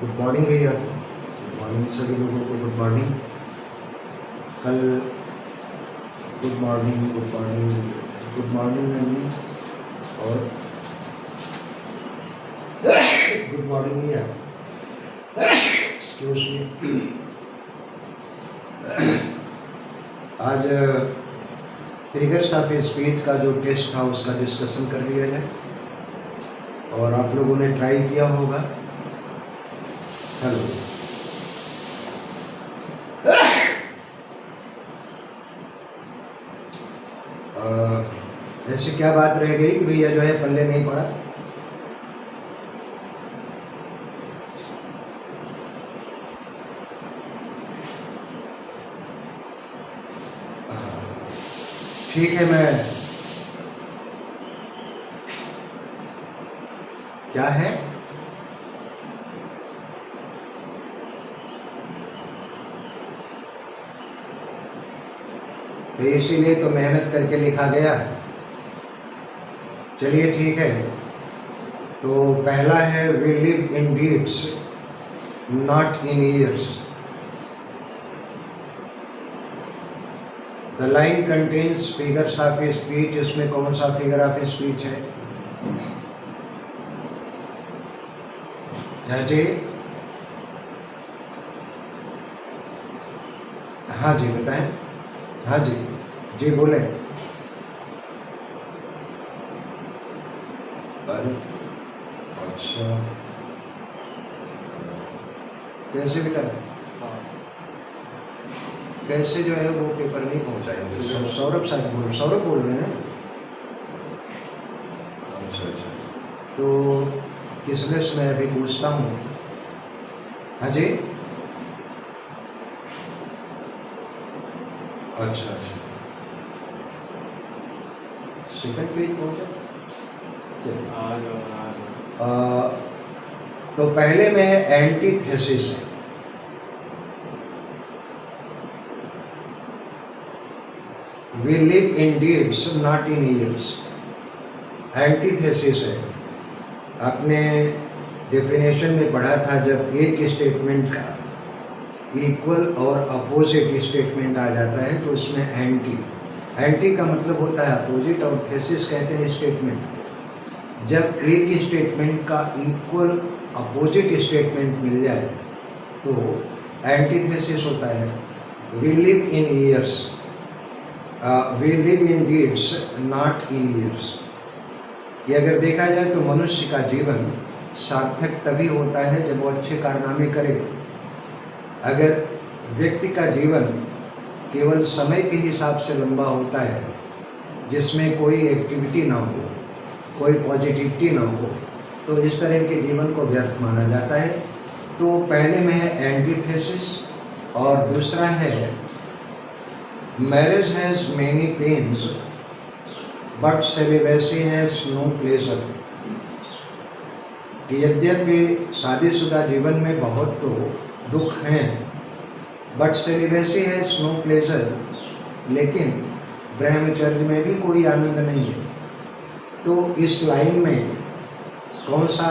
Good morning भैया, good morning सभी लोगों को, गुड मॉर्निंग। कल good morning, good morning, good morning Nandi और गुड मॉर्निंग भैया, एक्सक्यूज मी। आज फिगर्स ऑफ स्पीच का जो टेस्ट था उसका डिस्कशन कर लिया जाए और आप लोगों ने ट्राई किया होगा। हेलो, ऐसे क्या बात रह गई कि भैया जो है पल्ले नहीं पड़ा? ठीक है, मैं क्या है तो इसीलिए तो मेहनत करके लिखा गया। चलिए ठीक है, तो पहला है we live in deeds not in years. The line contains figures of speech. इसमें कौन सा फिगर ऑफ स्पीच है? हाँ जी, हाँ जी बताएं। हाँ जी, जी बोले। अरे अच्छा, कैसे बेटा? कैसे जो है वो पेपर नहीं पहुंचाएंगे? सौरभ साहब सौरभ बोल रहे हैं। अच्छा अच्छा, तो किस लिए मैं अभी पूछता हूँ। हाँ जी, अच्छा अच्छा, सेकंड पेज पहुंचा। तो पहले में है एंटीथेसिस है। We live in deeds not in years. Antithesis है। आपने डेफिनेशन में पढ़ा था, जब एक स्टेटमेंट का इक्वल और अपोजिट स्टेटमेंट आ जाता है तो उसमें एंटी का मतलब होता है अपोजिट और थेसिस कहते हैं स्टेटमेंट। जब एक स्टेटमेंट का इक्वल अपोजिट स्टेटमेंट मिल जाए तो एंटीथेसिस होता है। We live in years, we live in deeds not in years. ये अगर देखा जाए तो मनुष्य का जीवन सार्थक तभी होता है जब वो अच्छे कारनामे करे। अगर व्यक्ति का जीवन केवल समय के हिसाब से लंबा होता है, जिसमें कोई एक्टिविटी ना हो, कोई पॉजिटिविटी ना हो, तो इस तरह के जीवन को व्यर्थ माना जाता है। तो पहले में है एंटीथेसिस और दूसरा है marriage has many pains but celibacy has no pleasure. कि यद्यपि शादीशुदा जीवन में बहुत तो दुख हैं, but celibacy has no pleasure, लेकिन ब्रह्मचर्य में भी कोई आनंद नहीं है। तो इस लाइन में कौन सा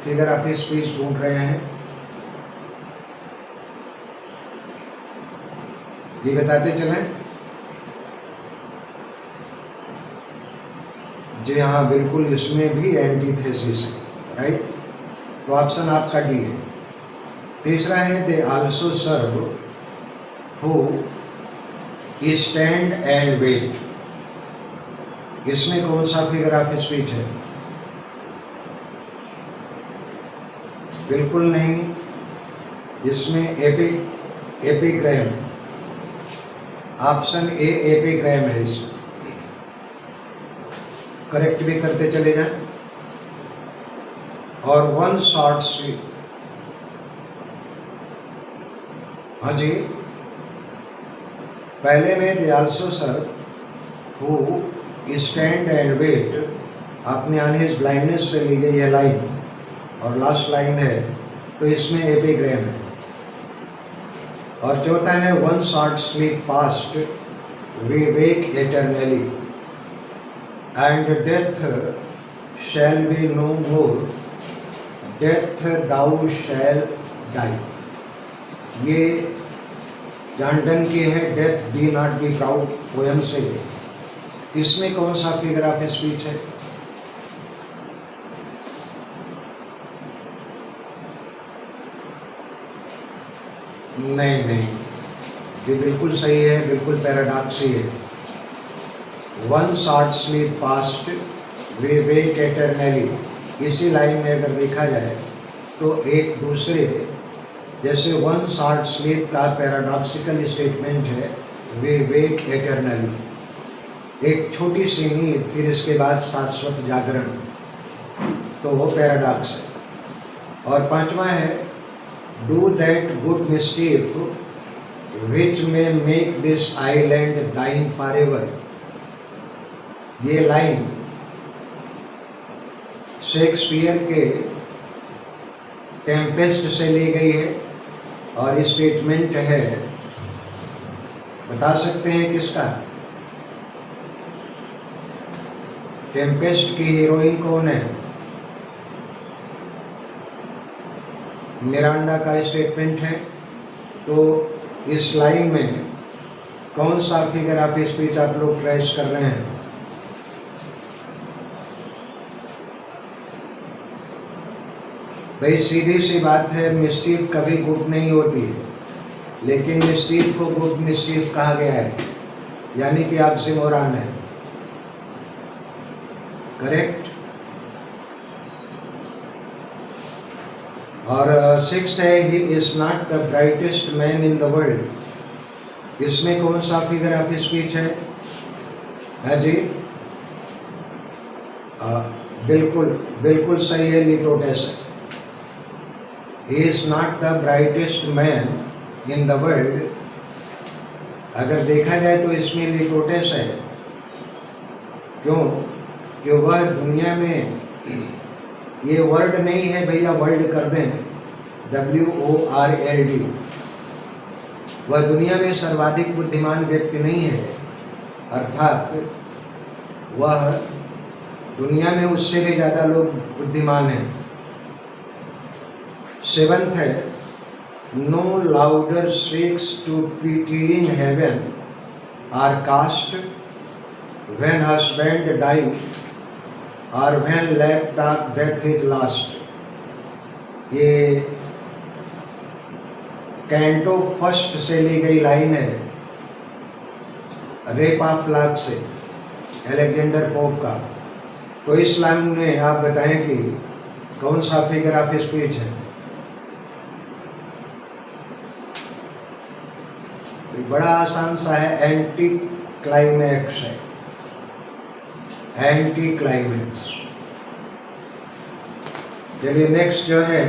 फिगर ऑफ स्पीच ढूंढ रहे हैं? ये बताते चलें। जी हाँ, बिल्कुल, इसमें भी एंटीथेसिस है, राइट। तो ऑप्शन आपका डी है। तीसरा है they also serve who stand and wait. इसमें कौन सा फिगर ऑफ स्पीच है? बिल्कुल नहीं, इसमें एपिग्राम। ऑप्शन ए एपिग्राम है। इसमें करेक्ट भी करते चले जाएं। और वन शॉर्ट स्वीट, हाँ जी, पहले में they also serve who stand and wait, अपने ऑन हिज ब्लाइंडनेस से ली गई है लाइन, और लास्ट लाइन है, तो इसमें एपिग्राम है। और चौथा है one short sleep past we wake eternally and death shall be no more, death thou shalt die. ये जॉन डन की है death be not be proud poem से। इसमें कौन सा फिगर ऑफ स्पीच है? नहीं, ये बिल्कुल सही है, बिल्कुल पैराडॉक्स ही है। वन शॉर्ट स्लीप पास्ट वे वेक एटर्नली। इसी लाइन में अगर देखा जाए तो एक दूसरे, जैसे वन शॉर्ट स्लीप का पैराडॉक्सिकल स्टेटमेंट है वे वेक एटर्नली, एक छोटी सी नींद फिर इसके बाद शाश्वत जागरण, तो वो पैराडॉक्स है। और पांचवा है डू दैट गुड मिस्टीफ विच में मेक दिस आइलैंड दाइन फॉर एवर। ये लाइन शेक्सपियर के टेम्पेस्ट से ली गई है और स्टेटमेंट है, बता सकते हैं किसका? टेम्पेस्ट की हीरोइन कौन है? मिरांडा का स्टेटमेंट है। तो इस लाइन में कौन सा फिगर ऑफ स्पीच आप लोग ट्रेस कर रहे हैं? भाई सीधी सी बात है, मिस्टीफ कभी गुड नहीं होती है, लेकिन मिस्टीफ को गुड मिस्टीफ कहा गया है, यानी कि ऑक्सीमोरॉन है। करेक्ट। और सिक्स्थ है he is not the brightest man in the world. इसमें कौन सा फिगर ऑफ स्पीच है? जी बिल्कुल सही है, लिटोटेस है। He is not the brightest man in the world. अगर देखा जाए तो इसमें लिटोटेस है। क्यों? कि वह दुनिया में, ये वर्ड नहीं है भैया, वर्ल्ड कर दें, WORLD, वह दुनिया में सर्वाधिक बुद्धिमान व्यक्ति नहीं है, अर्थात वह दुनिया में उससे भी ज़्यादा लोग बुद्धिमान हैं। सेवंथ है no louder shrieks to pity in heaven are cast when husband die or when lapdog breath is last। ये कैंटो फर्स्ट से ली गई लाइन है, रेप ऑफ लॉक से, अलेक्जेंडर पोप का। तो इस लाइन में आप बताएं कि कौन सा फिगर ऑफ स्पीच है? बड़ा आसान सा है, एंटी क्लाइमैक्स है, एंटी क्लाइमैक्स। चलिए नेक्स्ट जो है,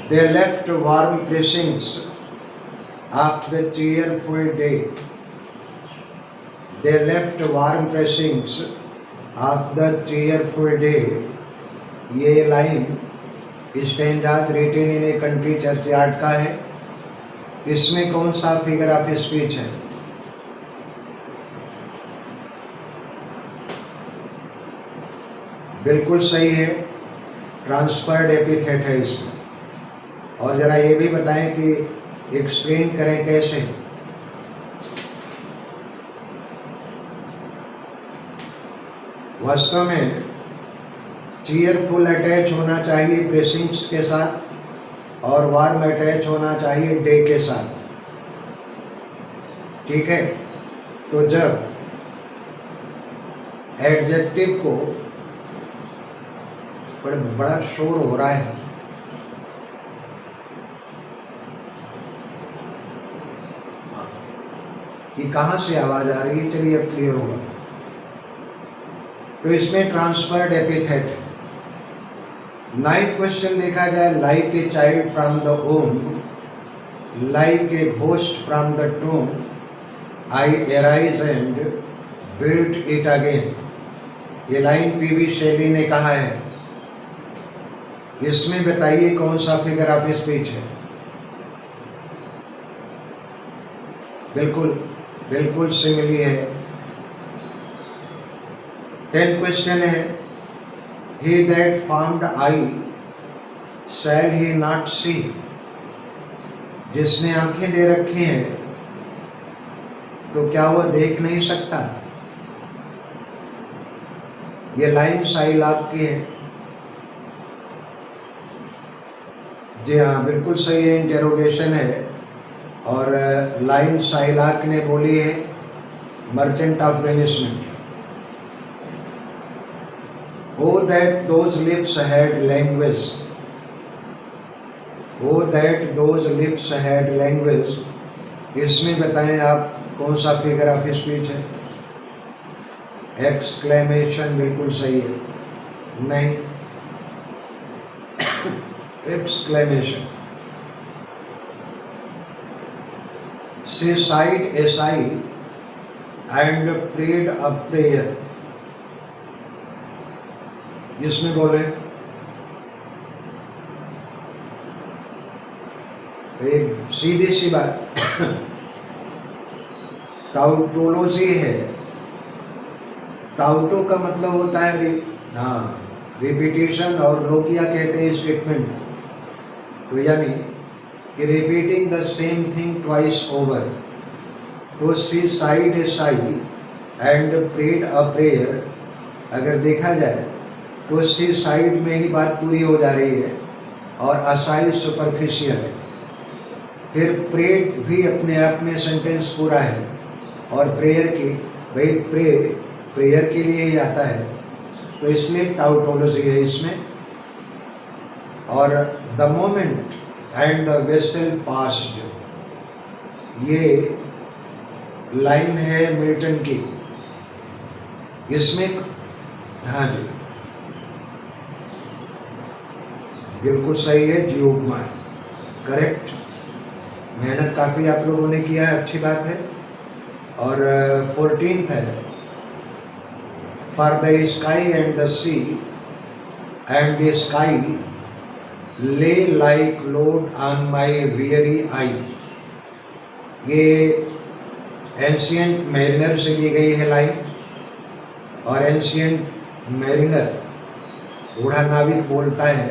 they left warm precincts of the cheerful day। They left warm precincts of the cheerful day। ये line stanzas written in a country churchyard का है। इसमें कौन सा फिगर ऑफ स्पीच है? बिल्कुल सही है, ट्रांसफर्ड एपिथेट है इसमें। और ज़रा ये भी बताएं कि एक्सप्लेन करें कैसे। वास्तव में चीयरफुल अटैच होना चाहिए प्रेसिंग्स के साथ और वार्म अटैच होना चाहिए डे के साथ, ठीक है। तो जब एडजेक्टिव को बड़ा शोर हो रहा है, ये कहाँ से आवाज़ आ रही है? चलिए अब क्लियर होगा। तो इसमें ट्रांसफर्ड एपिथेट है। नाइन्थ क्वेश्चन देखा जाए, like a child from the home, like a ghost from the टूम, I arise and built it again. ये लाइन पीवी शैली ने कहा है। इसमें बताइए कौन सा फिगर ऑफ स्पीच है? बिल्कुल सिमिली है। 10th क्वेश्चन है, he that formed eye shall he not see, जिसने आंखें दे रखी हैं तो क्या वह देख नहीं सकता। ये लाइन शाइलाक की है। जी हाँ, बिल्कुल सही है, इंटेरोगेशन है। और लाइन शाइलाक ने बोली है मर्चेंट ऑफ वेनिस में। Oh that those lips had language, oh that those lips had language। इसमें बताएं आप कौन सा फिगर ऑफ स्पीच है। एक्सक्लेमेशन बिल्कुल सही है, नहीं, exclamation. She sighed a sigh and prayed a prayer। इसमें बोले एक सीधी सी बात टाउटोलॉजी है। टाउटो का मतलब होता है रिपीटेशन, और लोकिया कहते हैं स्टेटमेंट। तो यानी कि repeating the same thing twice over. तो she sighed a sigh and prayed a prayer, अगर देखा जाए तो सी साइड में ही बात पूरी हो जा रही है और असाइड सुपरफिशियल है। फिर प्रेड भी अपने आप में सेंटेंस पूरा है, और प्रेयर की भाई प्रेयर के लिए ही आता है, तो इसलिए टाउटोलॉजी है इसमें। और the moment and the vessel passed, ये लाइन है मिल्टन की। इसमें हाँ जी बिल्कुल सही है, जी उपमा है, करेक्ट। मेहनत काफ़ी आप लोगों ने किया है, अच्छी बात है। और 14th है, for the sky and the sea and the sky lay like load on my weary eye. ये एंशियंट मैरिनर से ली गई है लाइन। और एंशियंट मैरिनर बूढ़ा नाविक बोलता है,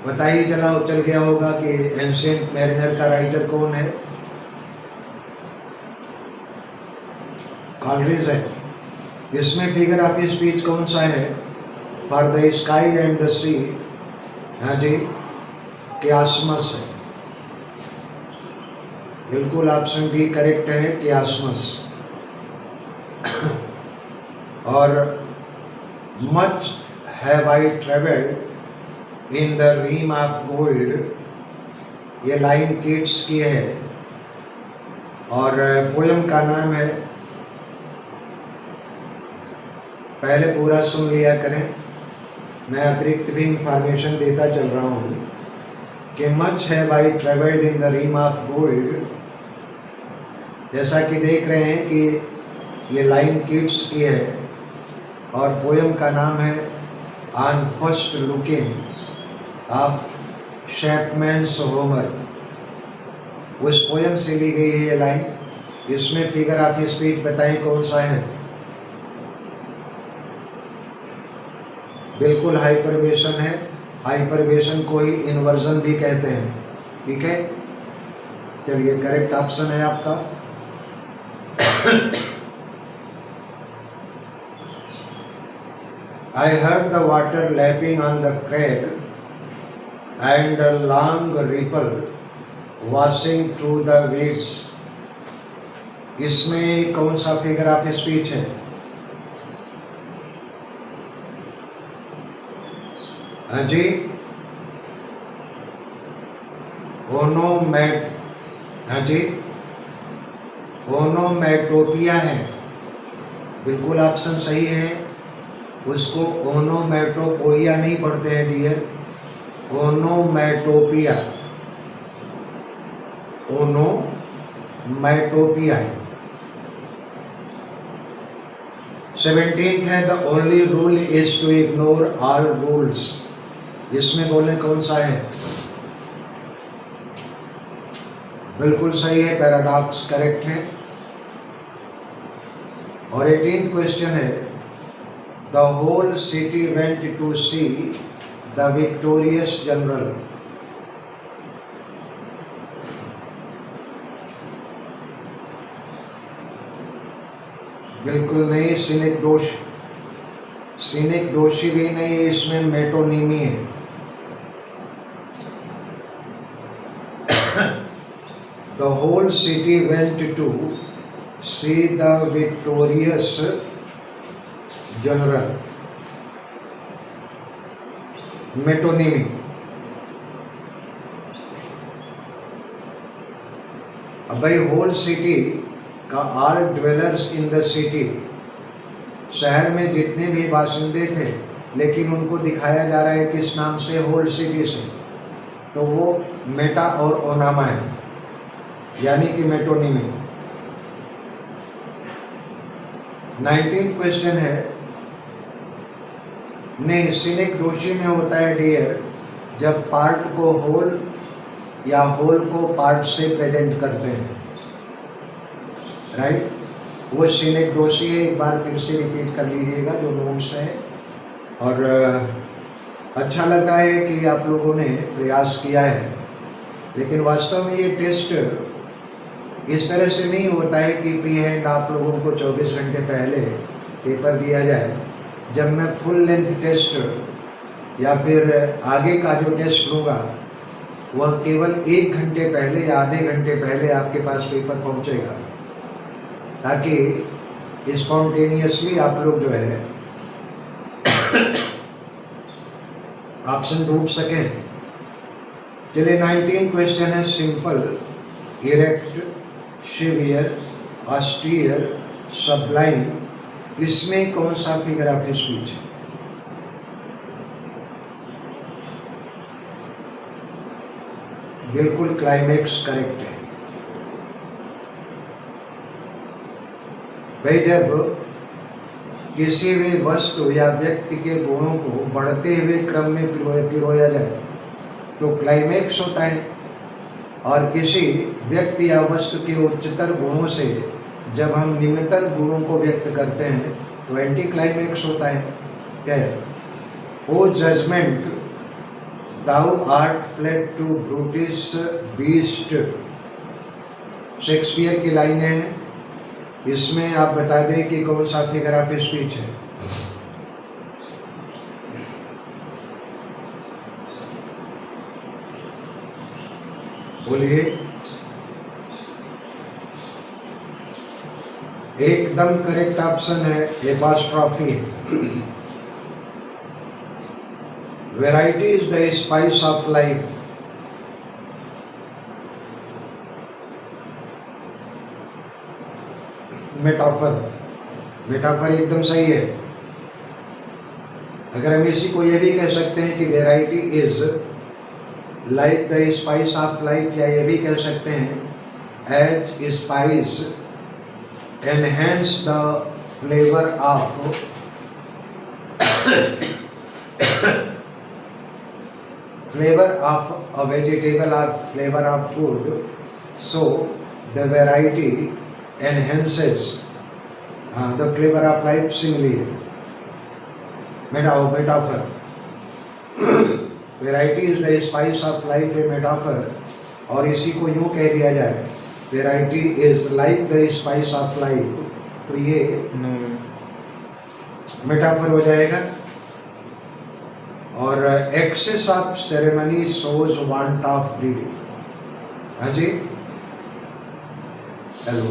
पता ही चल गया होगा कि एंशियंट मैरिनर का राइटर कौन है, कॉलरिज है। इसमें फिगर ऑफ स्पीच कौन सा है, for the sky and the sea, हाँ जी क्यासमस है, बिल्कुल ऑप्शन डी करेक्ट है, क्यासमस। और much have I travelled in the realm of gold, ये लाइन किट्स की है और पोयम का नाम है। पहले पूरा सुन लिया करें, मैं अतिरिक्त भी इंफॉर्मेशन देता चल रहा हूँ कि much have I travelled in the realm of gold. जैसा कि देख रहे हैं कि ये लाइन किट्स की है और पोयम का नाम है on first looking of Chapman's Homer. उस पोयम से ली गई है ये लाइन। इसमें फिगर ऑफ स्पीच बताएं कौन सा है। बिल्कुल हाइपरबेशन है, हाइपरबेशन को ही इन्वर्जन भी कहते हैं, ठीक है। चलिए करेक्ट ऑप्शन है आपका। I heard the water lapping on the crag and a long ripple washing through the weeds। इसमें कौन सा फिगर ऑफ स्पीच है? हाँ जी ओनोमैट, हाँ जी ओनोमैटोपिया है, बिल्कुल ऑप्शन सही है। उसको ओनोमैटोपोइया नहीं पढ़ते हैं डियर, ओनोमैटोपिया, ओनोमैटोपिया है। 17th है the only rule is to ignore all rules. इसमें बोले कौन सा है? बिल्कुल सही है, पैराडॉक्स करेक्ट है। और 18th क्वेश्चन है The whole city went to see the victorious general. बिल्कुल नहीं, सीनिक दोषी भी नहीं, इसमें मेटोनिमी है। The whole city went to see the victorious general. Metonymy. अब भाई होल सिटी का all dwellers in the city, शहर में जितने भी बाशिंदे थे, लेकिन उनको दिखाया जा रहा है किस नाम से, होल सिटी से, तो वो मेटा और ओनामा है, यानी कि मेटोनिमी। 19 क्वेश्चन है, नहीं, सिनिक दोषी में होता है डियर, जब पार्ट को होल या होल को पार्ट से प्रेजेंट करते हैं, राइट, वो सिनिक दोषी है। एक बार फिर से रिपीट कर लीजिएगा जो नोट्स है। और अच्छा लग रहा है कि आप लोगों ने प्रयास किया है, लेकिन वास्तव में ये टेस्ट इस तरह से नहीं होता है कि प्री हैंड आप लोगों को 24 घंटे पहले पेपर दिया जाए। जब मैं फुल लेंथ टेस्ट या फिर आगे का जो टेस्ट लूँगा, वह केवल 1 घंटे पहले या आधे घंटे पहले आपके पास पेपर पहुँचेगा, ताकि स्पॉन्टेनियसली आप लोग जो है ऑप्शन ढूंढ सकें। चलिए 19 क्वेश्चन है, सिंपल, इरेक्ट, शिवियर, ऑस्टियर, सबलाइन, इसमें कौन सा फिगर ऑफ स्पीच है? बिल्कुल क्लाइमेक्स करेक्ट है। भाई जब किसी भी वस्तु या व्यक्ति के गुणों को बढ़ते हुए क्रम में पिरोया जाए तो क्लाइमेक्स होता है, और किसी व्यक्ति या वस्तु के उच्चतर गुणों से जब हम निम्नतर गुणों को व्यक्त करते हैं तो एंटी क्लाइमेक्स होता है। क्या है? O judgement thou art fled to brutish beast, Shakespeare की लाइनें हैं। इसमें आप बता दें कि कौन सा फिगर ऑफ स्पीच है। बोलिए। एकदम करेक्ट ऑप्शन है apostrophe. Variety is the spice of life. Metaphor एकदम सही है। अगर हम इसी को ये भी कह सकते हैं कि variety is like the spice of life, या ये भी कह सकते हैं as spice enhance the flavour of a vegetable or flavor of food, so the variety enhances the flavor of life. Similarly, metaphor. Variety is the spice of life, a metaphor. और इसी को यूँ कह दिया जाए, variety is like the spice of life, तो ये metaphor हो जाएगा। और excess of ceremony shows want of breeding. हाँ जी, हेलो,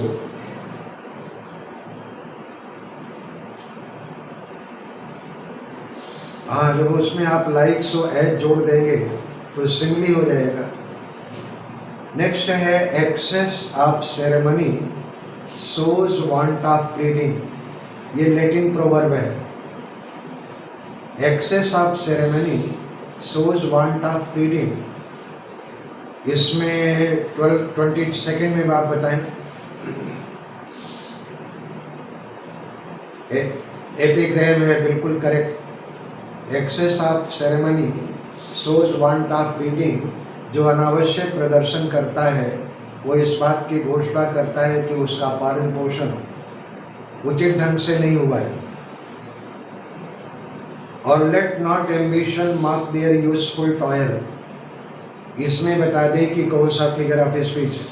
हाँ, जब उसमें आप लाइक्स और एज जोड़ देंगे तो सिमिली हो जाएगा। नेक्स्ट है excess of ceremony shows want of breeding. ये लैटिन प्रोवर्ब है। Excess of ceremony shows want of breeding. इसमें 20 सेकेंड में आप बताएं। एपिग्राम है, बिल्कुल correct. Excess of ceremony shows want of breeding, जो अनावश्यक प्रदर्शन करता है वो इस बात की घोषणा करता है कि उसका पालन पोषण उचित ढंग से नहीं हुआ है। और let not ambition mark their useful toil, इसमें बता दें कि कौन सा फिगर ऑफ स्पीच है।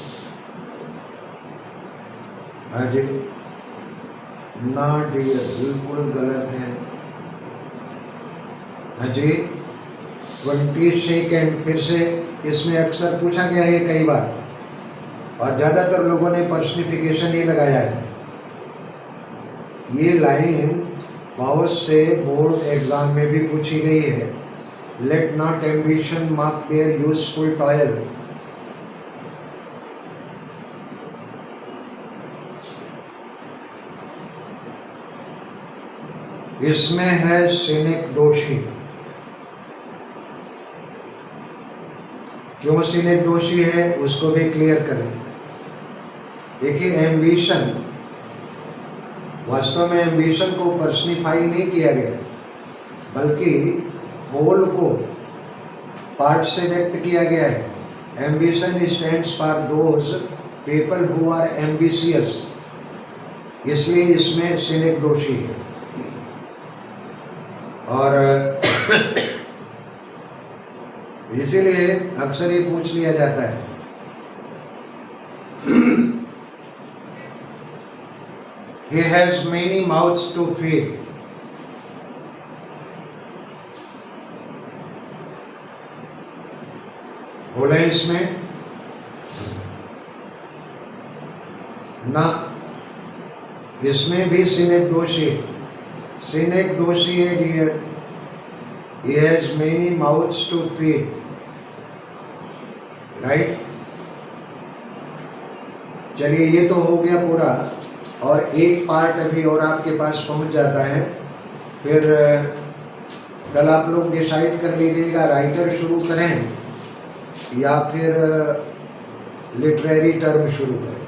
हाँ जी, नॉट डियर बिल्कुल गलत है। हाँ जी, 20 सेकेंड, फिर से इसमें अक्सर पूछा गया है कई बार और ज़्यादातर लोगों ने पर्सनिफिकेशन ही लगाया है। ये लाइन बहुत से बोर्ड एग्जाम में भी पूछी गई है, let not ambition mark their useful toil. इसमें है सिनेक्डोशी। क्यों सिनेक्डोशी है उसको भी क्लियर करें। देखिए, एम्बिशन, वास्तव में एम्बिशन को पर्सनिफाई नहीं किया गया, बल्कि होल को पार्ट से व्यक्त किया गया है। Ambition stands for those people who are ambitious, इसलिए इसमें सिनेक्डोशी है। और इसीलिए अक्सर ये पूछ लिया जाता है। He has many mouths to feed. बोला इसमें ना, इसमें भी सिनेक्डोशी है dear. He has many mouths to feed, right? चलिए, ये तो हो गया पूरा, और एक पार्ट अभी और आपके पास पहुंच जाता है। फिर कल आप लोग डिसाइड कर लीजिएगा राइटर शुरू करें या फिर लिटरेरी टर्म शुरू करें।